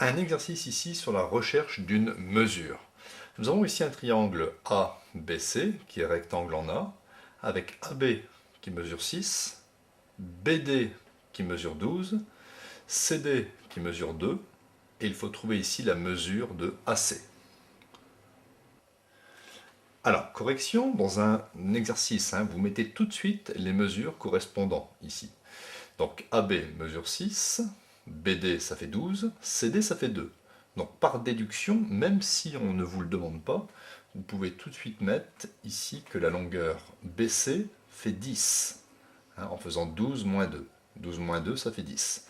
Un exercice ici sur la recherche d'une mesure. Nous avons ici un triangle ABC qui est rectangle en A, avec AB qui mesure 6, BD qui mesure 12, CD qui mesure 2, et il faut trouver ici la mesure de AC. Alors, correction, dans un exercice, vous mettez tout de suite les mesures correspondant ici. Donc AB mesure 6, BD ça fait 12, CD ça fait 2. Donc par déduction, même si on ne vous le demande pas, vous pouvez tout de suite mettre ici que la longueur BC fait 10, en faisant 12 moins 2. 12 moins 2 ça fait 10.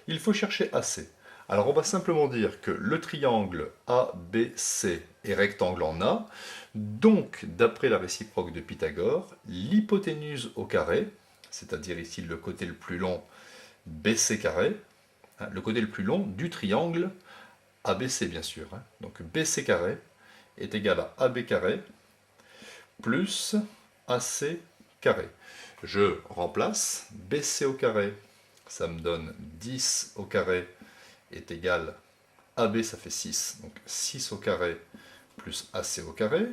Il faut chercher AC. Alors on va simplement dire que le triangle ABC est rectangle en A, donc d'après la réciproque de Pythagore, l'hypoténuse au carré, c'est-à-dire ici le côté le plus long BC carré, le côté le plus long du triangle ABC bien sûr. Donc BC carré est égal à AB carré plus AC carré. Je remplace BC au carré, ça me donne 10 au carré est égal à AB, ça fait 6. Donc 6 au carré plus AC au carré.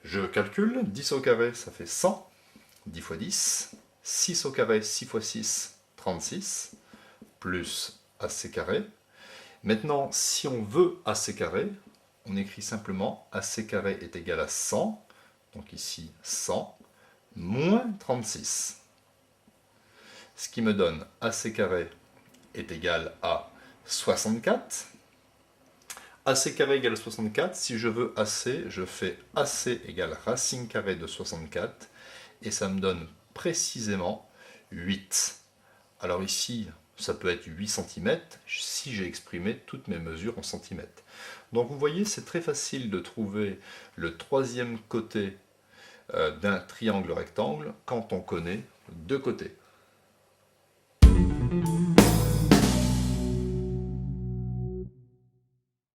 Je calcule, 10 au carré, ça fait 100. 10 fois 10. 6 au carré, 6 fois 6, 36. Plus AC carré. Maintenant, si on veut AC carré, on écrit simplement AC carré est égal à 100. Donc ici 100 moins 36. Ce qui me donne AC carré est égal à 64. AC carré égale 64. Si je veux AC, je fais AC égale racine carrée de 64. Et ça me donne précisément 8. Alors ici, ça peut être 8 cm si j'ai exprimé toutes mes mesures en centimètres. Donc vous voyez, c'est très facile de trouver le troisième côté d'un triangle rectangle quand on connaît deux côtés.